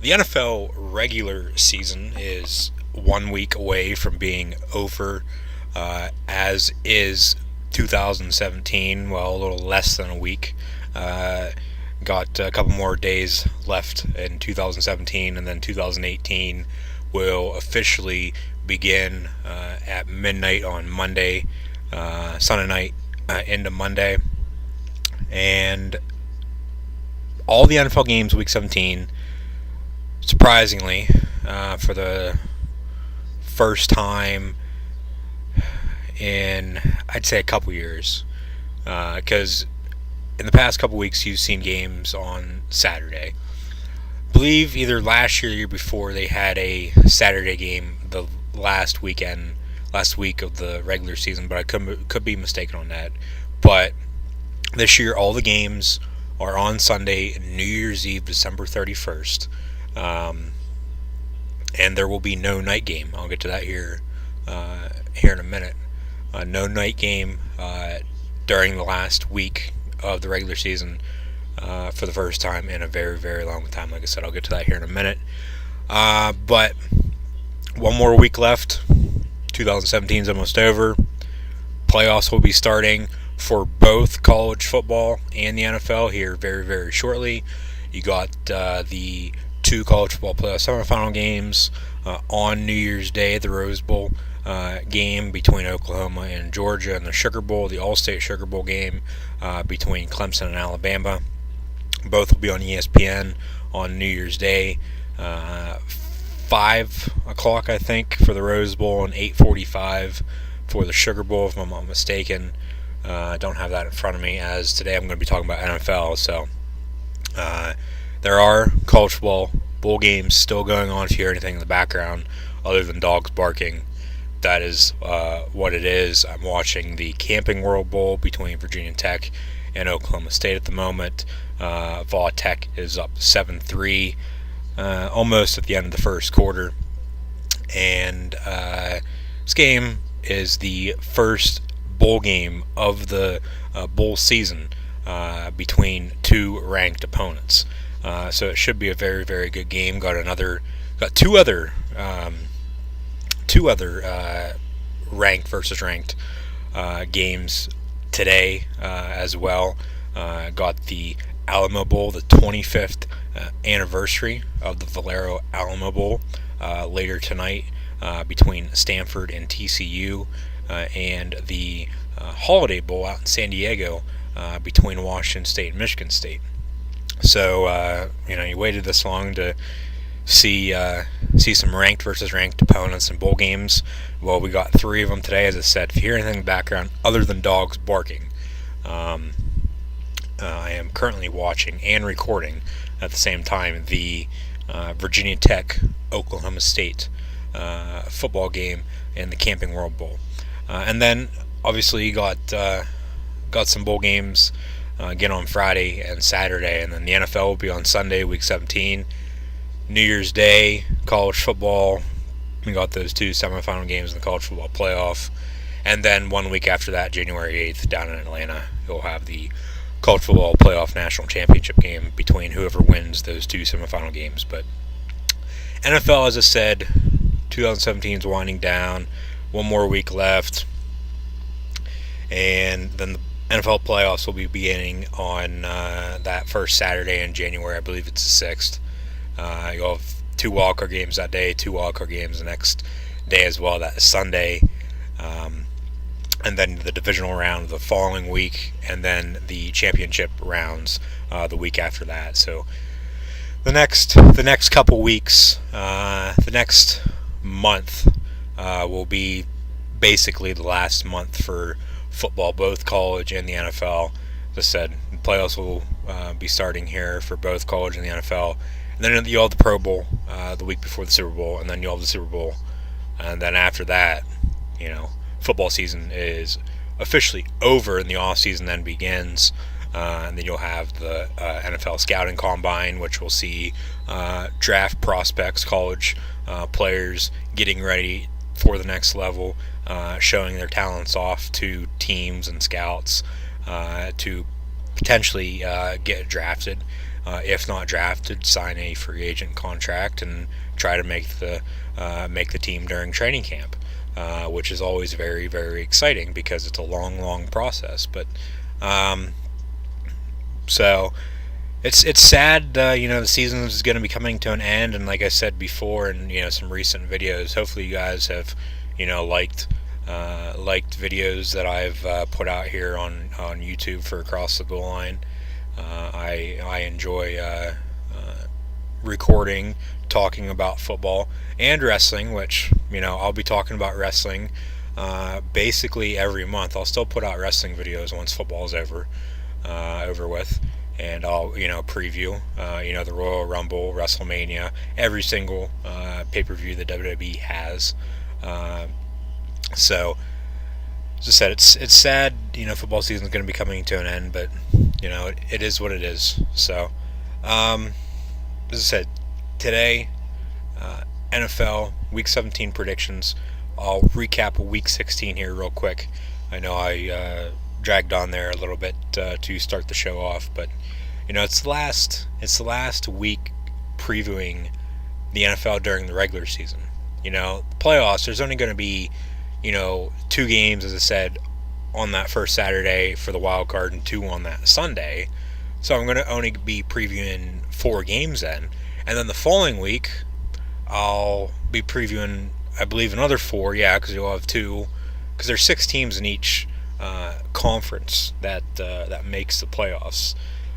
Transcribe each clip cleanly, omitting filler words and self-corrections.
The NFL regular season is 1 week away from being over, as is 2017. Well, a little less than a week. Uh, got a couple more days left in 2017, and then 2018 will officially begin at midnight on Monday, Sunday night into Monday. And all the NFL games, week 17, surprisingly, for the first time in, I'd say, a couple years. Because in the past couple weeks, you've seen games on Saturday. I believe either last year or the year before, they had a Saturday game the last week of the regular season, but I could be mistaken on that. But this year, all the games are on Sunday, New Year's Eve, December 31st. Um, and there will be no night game. I'll get to that here in a minute. No night game during the last week of the regular season for the first time in a very, very long time. Like I said, I'll get to that here in a minute. But one more week left. 2017 is almost over. Playoffs will be starting for both college football and the NFL here very, very shortly. You got the two college football playoff semifinal games on New Year's Day, the Rose Bowl game between Oklahoma and Georgia, and the Sugar Bowl, the All-State Sugar Bowl game between Clemson and Alabama. Both will be on ESPN on New Year's Day. 5 o'clock, I think, for the Rose Bowl, and 8:45 for the Sugar Bowl, if I'm not mistaken. I don't have that in front of me, as today I'm going to be talking about NFL. So there are college football bowl games still going on. If you hear anything in the background other than dogs barking, that is what it is. I'm watching the Camping World Bowl between Virginia Tech and Oklahoma State at the moment. Vol Tech is up 7-3, almost at the end of the first quarter. And this game is the first bowl game of the bowl season between two ranked opponents. So it should be a very, very good game. Got two other ranked versus ranked games today as well. Got the Alamo Bowl, the 25th anniversary of the Valero Alamo Bowl, later tonight between Stanford and TCU, and the Holiday Bowl out in San Diego between Washington State and Michigan State. So you waited this long to see some ranked versus ranked opponents in bowl games. Well, we got 3 of them today, as I said. If you hear anything in the background other than dogs barking, I am currently watching and recording at the same time the Virginia Tech Oklahoma State football game in the Camping World Bowl, and then obviously you got some bowl games again on Friday and Saturday, and then the NFL will be on Sunday, Week 17. New Year's Day, college football. We got those two semifinal games in the college football playoff. And then 1 week after that, January 8th, down in Atlanta, you'll have the college football playoff national championship game between whoever wins those two semifinal games. But NFL, as I said, 2017 is winding down. One more week left. And then the NFL playoffs will be beginning on that first Saturday in January. I believe it's the 6th. You'll have 2 wildcard games that day, 2 wildcard games the next day as well. That is Sunday. And then the divisional round the following week, and then the championship rounds the week after that. So the next couple weeks, the next month will be basically the last month for football, both college and the NFL. As I said, the playoffs will be starting here for both college and the NFL. And then you'll have the Pro Bowl the week before the Super Bowl, and then you'll have the Super Bowl. And then after that, football season is officially over, and the off season then begins. And then you'll have the NFL Scouting Combine, which will see draft prospects, college players getting ready for the next level, showing their talents off to teams and scouts to potentially get drafted if not drafted, sign a free agent contract and try to make the team during training camp, which is always very, very exciting because it's a long, long process. But so it's sad. The season is going to be coming to an end, and like I said before, in some recent videos, hopefully you guys have liked videos that I've put out here on YouTube for Across the Goal Line. I enjoy recording, talking about football and wrestling, which I'll be talking about wrestling basically every month. I'll still put out wrestling videos once football's over with, and I'll preview the Royal Rumble, WrestleMania, every single pay-per-view that WWE has. So as I said, it's sad. Football season is going to be coming to an end, but it is what it is. So as I said, today NFL Week 17 predictions. I'll recap Week 16 here real quick. I know I dragged on there a little bit to start the show off, but it's the last week previewing the NFL during the regular season. Playoffs. There's only going to be 2 games, as I said, on that first Saturday for the wild card and 2 on that Sunday. So I'm going to only be previewing 4 games then, and then the following week I'll be previewing, I believe, another 4. Yeah, because you'll have 2, because there's 6 teams in each conference that makes the playoffs.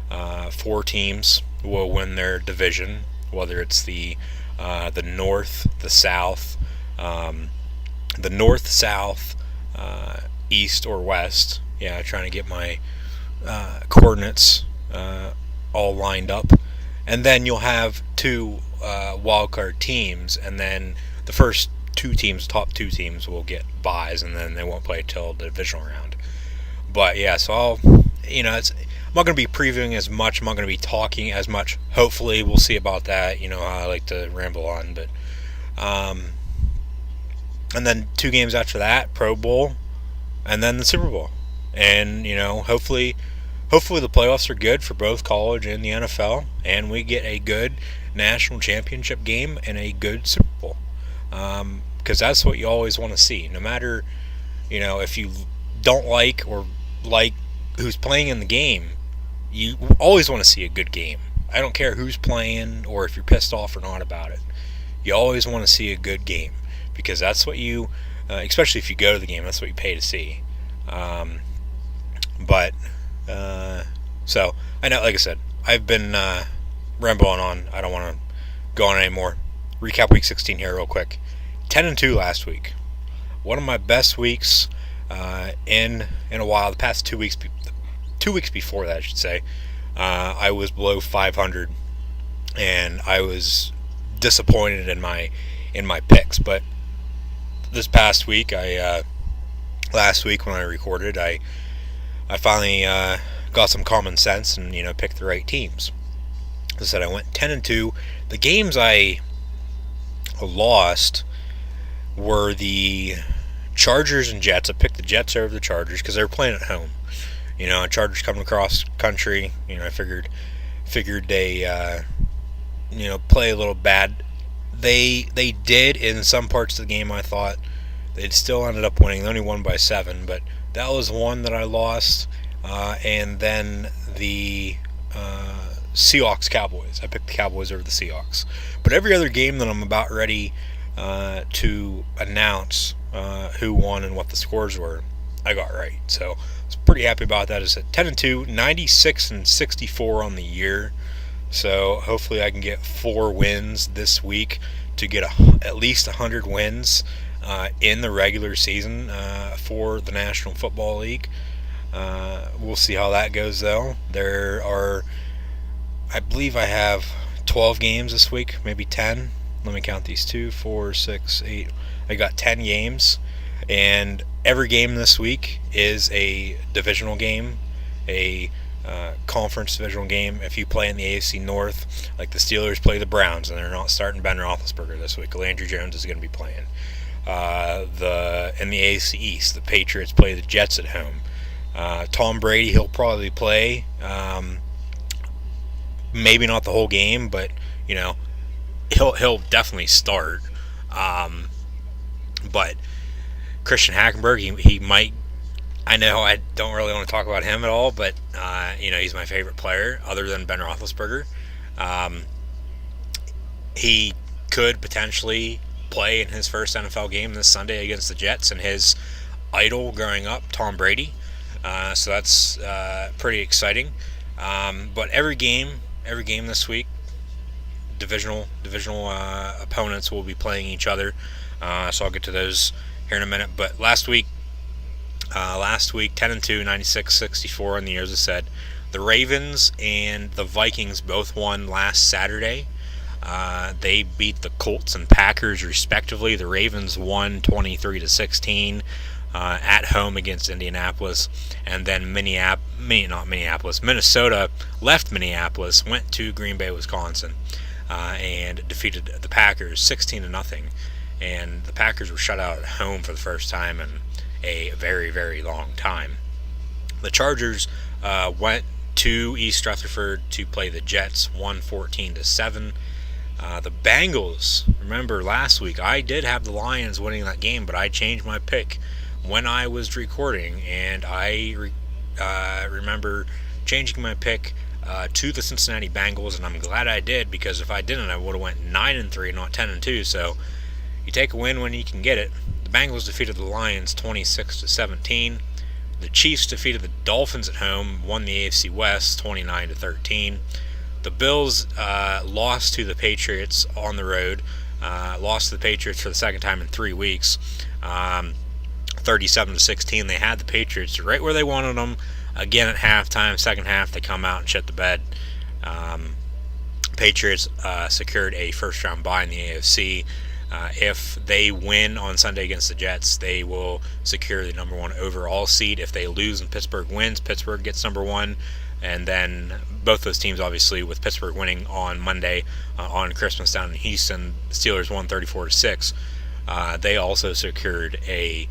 4 teams will win their division, whether it's the North, the South, East, or West. Yeah, trying to get my coordinates all lined up. And then you'll have 2 wildcard teams, and then the first 2 teams, top 2 teams, will get byes, and then they won't play till the divisional round. But yeah, so I'm not going to be previewing as much. I'm not going to be talking as much. Hopefully, we'll see about that. How I like to ramble on, but and then 2 games after that, Pro Bowl, and then the Super Bowl. And hopefully the playoffs are good for both college and the NFL, and we get a good national championship game and a good Super Bowl. Because that's what you always want to see. No matter, if you don't like or like who's playing in the game, you always want to see a good game. I don't care who's playing or if you're pissed off or not about it. You always want to see a good game, because that's what you, especially if you go to the game, that's what you pay to see. So I know, like I said, I've been rambling on. I don't want to go on anymore. Recap Week 16 here real quick. 10-2 last week. One of my best weeks in a while. The past 2 weeks, 2 weeks before that, I should say, I was below 500, and I was disappointed in my picks. But this past week, last week when I recorded, I finally got some common sense and picked the right teams. As I said, I went 10-2. The games I lost were the Chargers and Jets. I picked the Jets over the Chargers because they were playing at home. Chargers coming across country. I figured they play a little bad. They did in some parts of the game. I thought they'd still ended up winning. They only won by 7, but that was one that I lost. And then the Seahawks Cowboys. I picked the Cowboys over the Seahawks. But every other game that I'm about ready to announce who won and what the scores were, I got right. So I was pretty happy about that. It's at 10-2, 96-64 on the year. So hopefully I can get 4 wins this week to get at least 100 wins in the regular season for the National Football League. We'll see how that goes, though. I believe I have 12 games this week, maybe 10. Let me count these: 2, 4, 6, 8. I got 10 games, and every game this week is a divisional game, a conference divisional game. If you play in the AFC North, like the Steelers play the Browns, and they're not starting Ben Roethlisberger this week. Landry Jones is going to be playing. In the AFC East, the Patriots play the Jets at home. Tom Brady, he'll probably play. maybe not the whole game, but you know he'll definitely start. Um, but Christian Hackenberg, he might. I know I don't really want to talk about him at all, but he's my favorite player other than Ben Roethlisberger. Um, he could potentially play in his first NFL game this Sunday against the Jets and his idol growing up, Tom Brady. So that's pretty exciting. But every game this week, divisional opponents will be playing each other. So I'll get to those here in a minute. But last week, 10-2, 96-64 in the years, as I said. The Ravens and the Vikings both won last Saturday. They beat the Colts and Packers respectively. The Ravens won 23-16 at home against Indianapolis, and then Minnesota left Minneapolis, went to Green Bay, Wisconsin, and defeated the Packers 16-0. And the Packers were shut out at home for the first time in a very, very long time. The Chargers went to East Rutherford to play the Jets, won 14-7. The Bengals, remember last week, I did have the Lions winning that game, but I changed my pick when I was recording, and I remember changing my pick to the Cincinnati Bengals, and I'm glad I did, because if I didn't, I would have went 9-3, not 10-2. So you take a win when you can get it. The Bengals defeated the Lions 26-17. The Chiefs defeated the Dolphins at home, won the AFC West 29-13. The Bills lost to the Patriots on the road. Lost to the Patriots for the second time in 3 weeks. 37-16. They had the Patriots right where they wanted them. Again at halftime, second half, they come out and shit the bed. Patriots secured a first-round bye in the AFC. If they win on Sunday against the Jets, they will secure the number one overall seed. If they lose and Pittsburgh wins, Pittsburgh gets number one. And then both those teams, obviously, with Pittsburgh winning on Monday on Christmas down in Houston, the Steelers won 34-6. They also secured a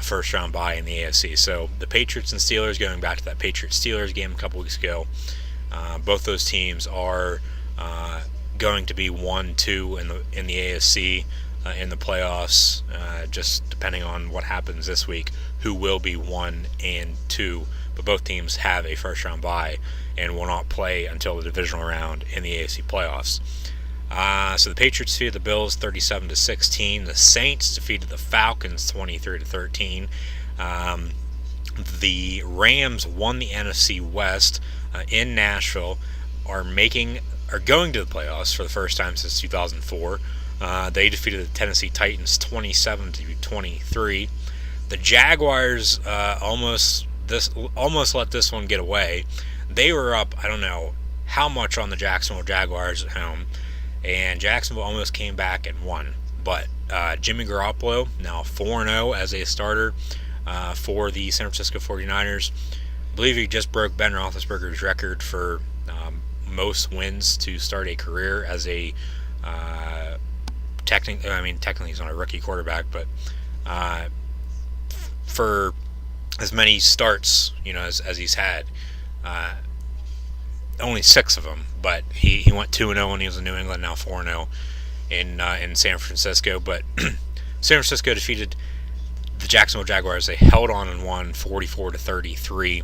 first-round bye in the AFC. So the Patriots and Steelers, going back to that Patriots-Steelers game a couple weeks ago, both those teams are going to be 1-2 in the AFC in the playoffs. Just depending on what happens this week, who will be 1 and 2. But both teams have a first-round bye and will not play until the divisional round in the AFC playoffs. So the Patriots defeated the Bills 37-16. The Saints defeated the Falcons 23-13. The Rams won the NFC West in Nashville. Are going to the playoffs for the first time since 2004. They defeated the Tennessee Titans 27-23. The Jaguars almost let this one get away. They were up, I don't know how much on the Jacksonville Jaguars at home, and Jacksonville almost came back and won. But Jimmy Garoppolo, now 4-0 as a starter for the San Francisco 49ers. I believe he just broke Ben Roethlisberger's record for most wins to start a career as a technically he's not a rookie quarterback, but for as many starts, as he's had, only 6 of them. But he went 2-0 when he was in New England, now 4-0 in San Francisco. But San Francisco defeated the Jacksonville Jaguars. They held on and won 44-33.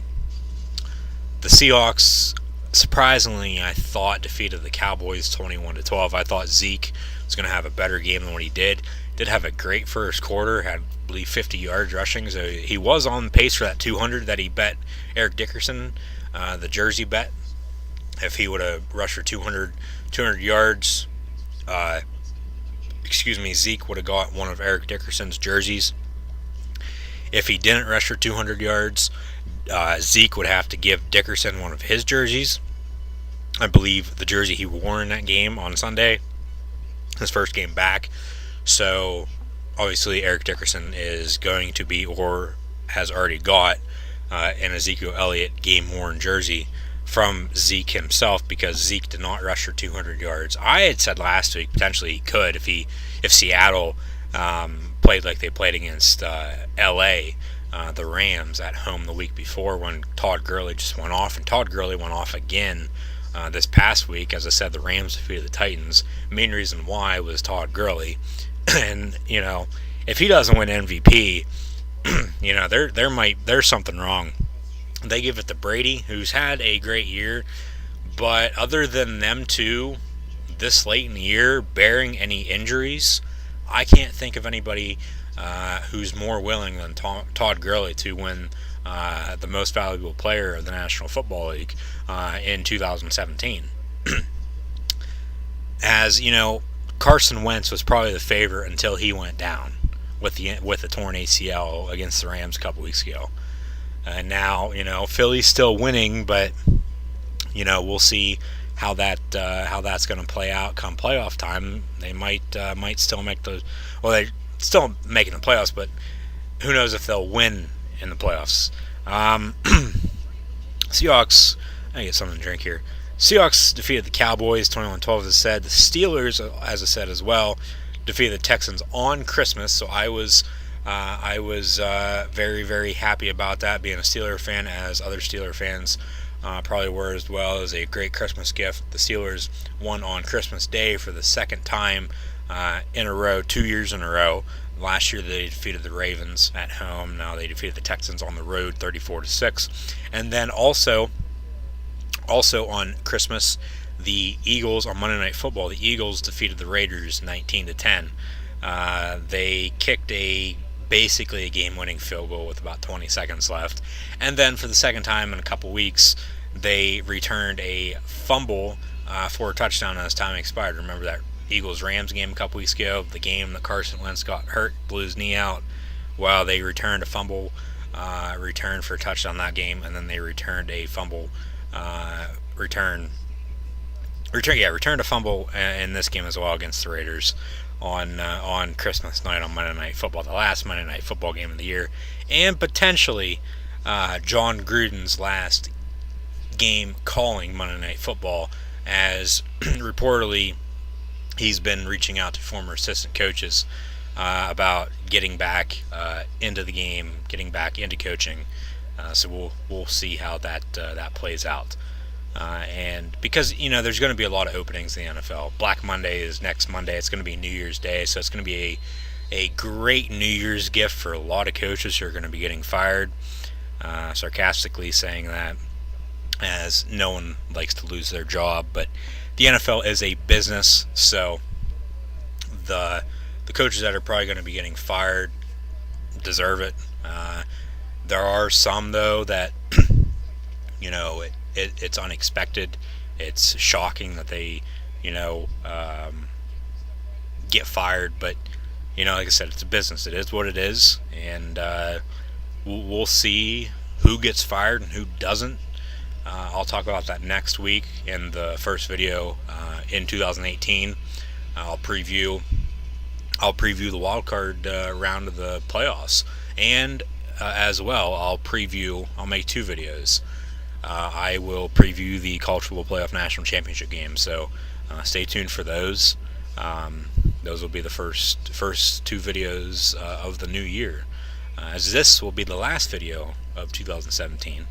The Seahawks, surprisingly, I thought defeated the Cowboys 21-12. I thought Zeke was going to have a better game than what he did. Did have a great first quarter, had, I believe, 50 yards rushing. So he was on pace for that 200 that he bet Eric Dickerson, the Jersey bet. If he would have rushed for 200 yards, Zeke would have got one of Eric Dickerson's jerseys. If he didn't rush for 200 yards, Zeke would have to give Dickerson one of his jerseys. I believe the jersey he wore in that game on Sunday, his first game back. So obviously Eric Dickerson is going to be, or has already got, an Ezekiel Elliott game-worn jersey from Zeke himself, because Zeke did not rush for 200 yards. I had said last week potentially he could if Seattle played like they played against L.A., the Rams at home the week before, when Todd Gurley just went off, and Todd Gurley went off again this past week. As I said, the Rams defeated the Titans. Main reason why was Todd Gurley. And, if he doesn't win MVP, there's something wrong. They give it to Brady, who's had a great year, but other than them two, this late in the year, bearing any injuries, I can't think of anybody who's more willing than Todd Gurley to win the most valuable player of the National Football League in 2017. As Carson Wentz was probably the favorite until he went down with a torn ACL against the Rams a couple weeks ago. And now, Philly's still winning, but we'll see how that's going to play out come playoff time. They might still make they're still making the playoffs, but who knows if they'll win in the playoffs. Seahawks, I get something to drink here. Seahawks defeated the Cowboys 21-12, as I said. The Steelers, as I said as well, defeated the Texans on Christmas, so I was very, very happy about that, being a Steeler fan, as other Steeler fans probably were as well. It was a great Christmas gift. The Steelers won on Christmas Day for the second time in a row, 2 years in a row. Last year they defeated the Ravens at home. Now they defeated the Texans on the road 34-6. And then also on Christmas, the Eagles, on Monday Night Football, the Eagles defeated the Raiders 19-10. They kicked basically a game-winning field goal with about 20 seconds left. And then for the second time in a couple weeks, they returned a fumble for a touchdown as time expired. Remember that Eagles-Rams game a couple weeks ago, the game that Carson Wentz got hurt, blew his knee out? Well, they returned a fumble, return for a touchdown that game, and then they returned a fumble, returned a fumble in this game as well against the Raiders on Christmas night on Monday Night Football, the last Monday Night Football game of the year, and potentially John Gruden's last game calling Monday Night Football, as reportedly he's been reaching out to former assistant coaches about getting back into the game, getting back into coaching. So we'll see how that plays out. And because there's going to be a lot of openings in the NFL. Black Monday is next Monday. It's going to be New Year's Day, so it's going to be a great New Year's gift for a lot of coaches who are going to be getting fired. Sarcastically saying that, as no one likes to lose their job, but the NFL is a business, so the coaches that are probably going to be getting fired deserve it. There are some, though, that it's unexpected. It's shocking that they get fired, but like I said, it's a business. It is what it is, and we'll see who gets fired and who doesn't. I'll talk about that next week in the first video in 2018. I'll preview the wild card round of the playoffs, and as well I'll make two videos. I will preview the College Football Playoff National Championship game, so stay tuned for those. Those will be the first two videos of the new year, as this will be the last video of 2017.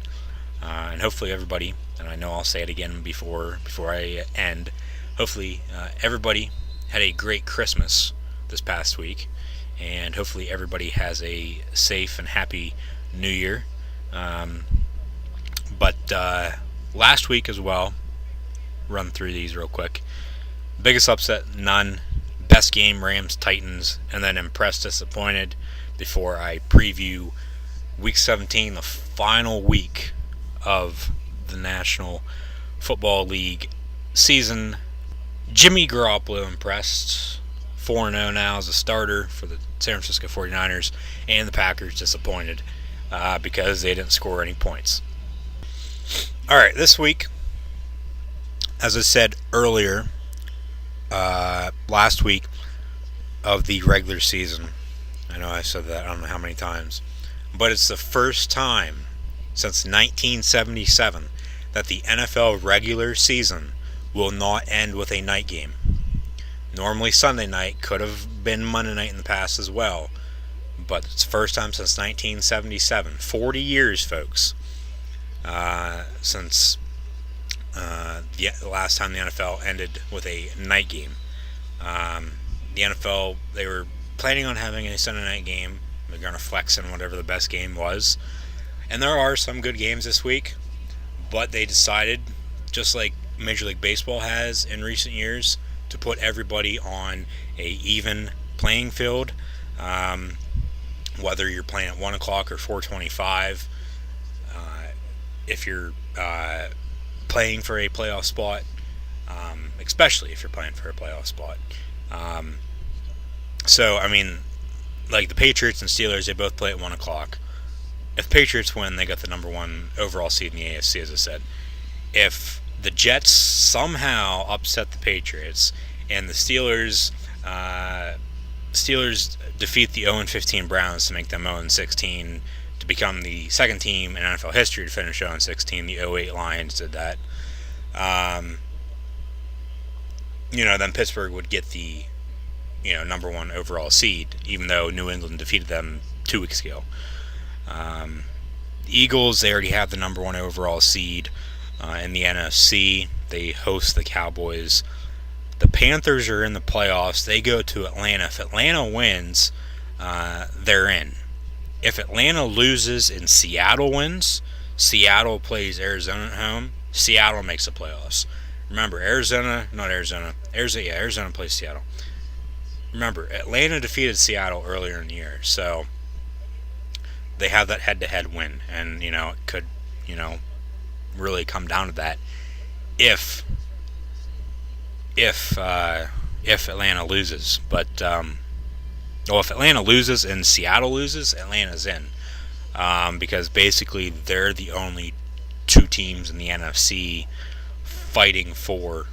And hopefully everybody, and I know I'll say it again before I end, hopefully everybody had a great Christmas this past week, and hopefully everybody has a safe and happy New Year. But last week as well, run through these real quick. Biggest upset, none. Best game, Rams, Titans, and then impressed, disappointed, before I preview Week 17, the final week of the National Football League season. Jimmy Garoppolo impressed, 4-0 now as a starter for the San Francisco 49ers, and the Packers disappointed because they didn't score any points. Alright, this week, as I said earlier, last week of the regular season, I know I said that I don't know how many times, but it's the first time since 1977 that the NFL regular season will not end with a night game. Normally Sunday night, could have been Monday night in the past as well, but it's the first time since 1977. 40 years, folks, since The last time the NFL ended with a night game. The NFL, they were planning on having a Sunday night game. They're going to flex in whatever the best game was. And there are some good games this week, but they decided, just like Major League Baseball has in recent years, to put everybody on a even playing field. Whether you're playing at 1 o'clock or 4:25, if you're playing for a playoff spot, especially if you're playing for a playoff spot. So, I mean, like the Patriots and Steelers, they both play at 1 o'clock. If the Patriots win, they got the number one overall seed in the AFC, as I said. If the Jets somehow upset the Patriots and the Steelers defeat the 0-15 Browns to make them 0-16 to become the second team in NFL history to finish 0-16, the 08 Lions did that. Then Pittsburgh would get the number one overall seed, even though New England defeated them 2 weeks ago. The Eagles, they already have the number one overall seed in the NFC. They host the Cowboys. The Panthers are in the playoffs. They go to Atlanta. If Atlanta wins, they're in. If Atlanta loses and Seattle wins, Seattle plays Arizona at home. Seattle makes the playoffs. Remember, Arizona plays Seattle. Remember, Atlanta defeated Seattle earlier in the year, so they have that head-to-head win, and it could really come down to that if Atlanta loses. But if Atlanta loses and Seattle loses, Atlanta's in, because basically they're the only two teams in the NFC fighting for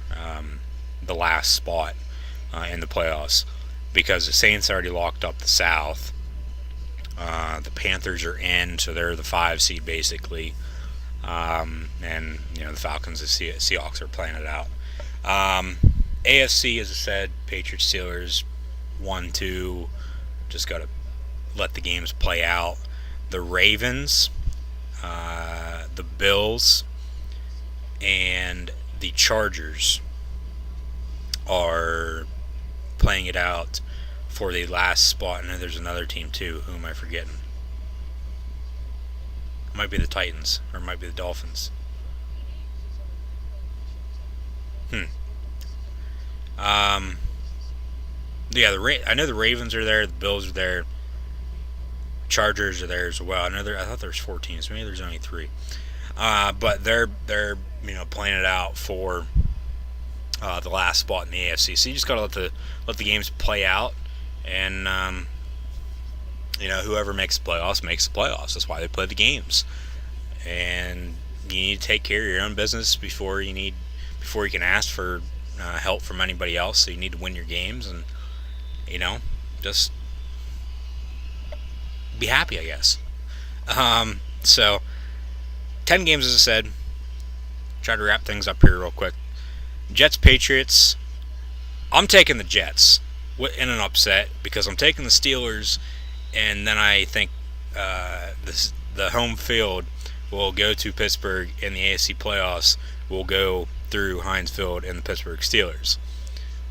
the last spot in the playoffs, because the Saints already locked up the South. The Panthers are in, so they're the 5 seed basically, and the Falcons and Seahawks are playing it out. AFC, as I said, Patriots, Steelers, 1-2. Just got to let the games play out. The Ravens, the Bills, and the Chargers are playing it out for the last spot. And there's another team too. Who am I forgetting? It might be the Titans, or it might be the Dolphins. I know the Ravens are there, the Bills are there, Chargers are there as well. I thought there was 4 teams, maybe there's only 3. But they're playing it out for the last spot in the AFC. So you just gotta let the games play out, and whoever makes the playoffs makes the playoffs. That's why they play the games, and you need to take care of your own business before you can ask for help from anybody else. So you need to win your games, and just be happy, I guess. So 10 games, as I said. Try to wrap things up here real quick. Jets, Patriots. I'm taking the Jets in an upset, because I'm taking the Steelers, and then I think the home field will go to Pittsburgh in the AFC playoffs. Will go through Heinz Field and the Pittsburgh Steelers.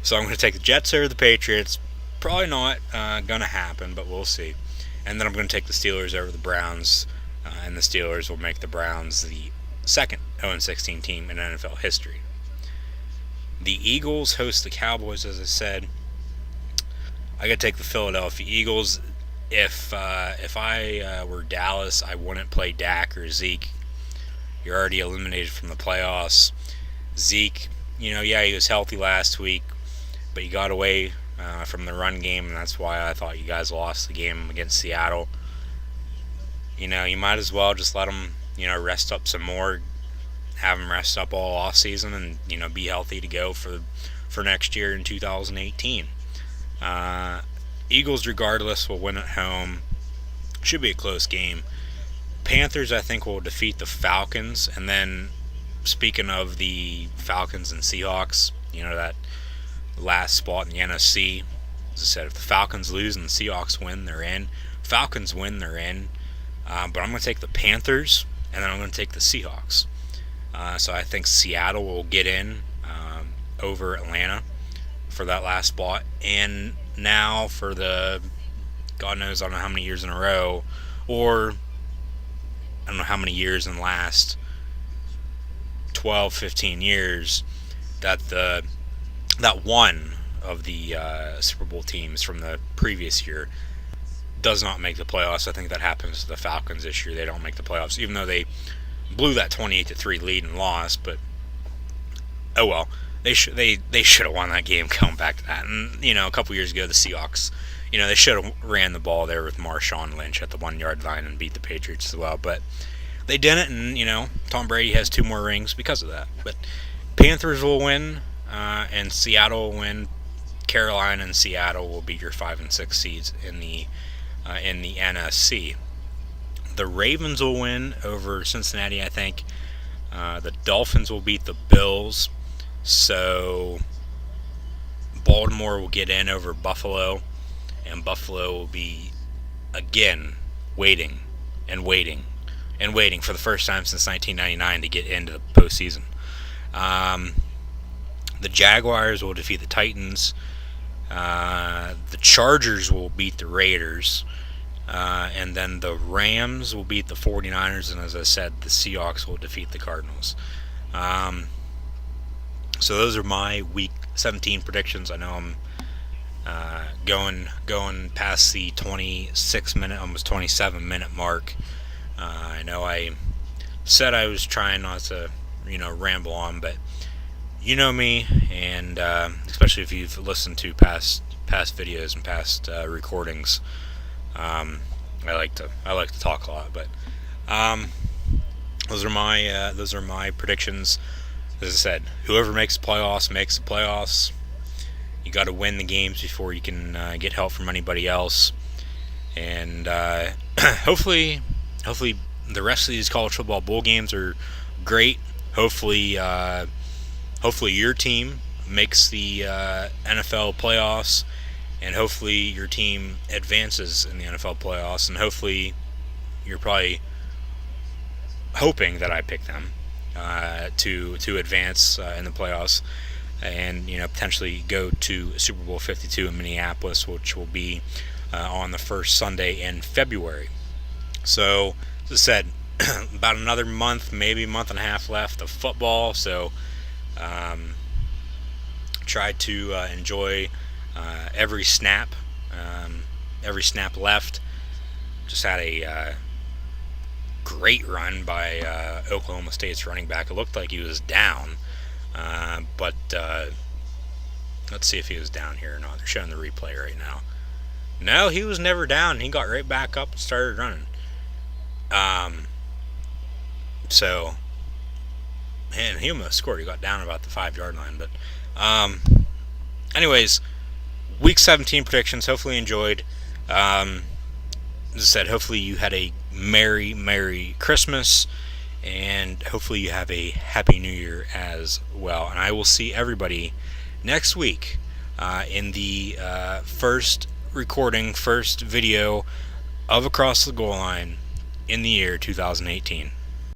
So I'm going to take the Jets over the Patriots. Probably not going to happen, but we'll see. And then I'm going to take the Steelers over the Browns, and the Steelers will make the Browns the second 0-16 team in NFL history. The Eagles host the Cowboys, as I said. I got to take the Philadelphia Eagles. If I were Dallas, I wouldn't play Dak or Zeke. You're already eliminated from the playoffs. Zeke, he was healthy last week, but you got away from the run game, and that's why I thought you guys lost the game against Seattle. You might as well just let him, rest up some more, have him rest up all off season, and be healthy to go for next year in 2018. Eagles, regardless, will win at home. Should be a close game. Panthers, I think, will defeat the Falcons. And then, speaking of the Falcons and Seahawks, that last spot in the NFC, as I said, if the Falcons lose and the Seahawks win, they're in. Falcons win, they're in. But I'm going to take the Panthers, and then I'm going to take the Seahawks. So I think Seattle will get in over Atlanta for that last spot. And now for the, God knows, I don't know how many years in a row, or I don't know how many years in the last 12, 15 years, that one of the Super Bowl teams from the previous year does not make the playoffs. I think that happens to the Falcons this year. They don't make the playoffs, even though they blew that 28-3 lead and lost. But oh well, they should have won that game coming back to that. And a couple years ago, the Seahawks, they should have ran the ball there with Marshawn Lynch at the 1 yard line and beat the Patriots as well. But they didn't, and Tom Brady has 2 more rings because of that. But Panthers will win, and Seattle will win. Carolina and Seattle will be your 5 and 6 seeds in the NFC. The Ravens will win over Cincinnati, I think. The Dolphins will beat the Bills. So Baltimore will get in over Buffalo, and Buffalo will be, again, waiting for the first time since 1999 to get into the postseason. The Jaguars will defeat the Titans. The Chargers will beat the Raiders. And then the Rams will beat the 49ers. And as I said, the Seahawks will defeat the Cardinals. So those are my Week 17 predictions. I know I'm going past the 26-minute, almost 27-minute mark. I know I said I was trying not to, ramble on, but you know me, and especially if you've listened to past videos and past recordings, I like to talk a lot. But those are my predictions. As I said, whoever makes the playoffs makes the playoffs. You got to win the games before you can get help from anybody else, and hopefully the rest of these college football bowl games are great. Hopefully your team makes the NFL playoffs, and hopefully your team advances in the NFL playoffs, and hopefully you're probably hoping that I pick them to advance in the playoffs, and potentially go to Super Bowl 52 in Minneapolis, which will be on the first Sunday in February. So, as I said, about another month, maybe a month and a half left of football. So, try to enjoy every snap left. Just had a great run by Oklahoma State's running back. It looked like he was down, but let's see if he was down here or not. They're showing the replay right now. No, he was never down. He got right back up and started running. So, man, he almost scored. He got down about the 5 yard line. But, anyways, Week 17 predictions. Hopefully you enjoyed. As I said, hopefully you had a Merry Christmas, and hopefully you have a Happy New Year as well. And I will see everybody next week in the first video of Across the Goal Line in the year 2018.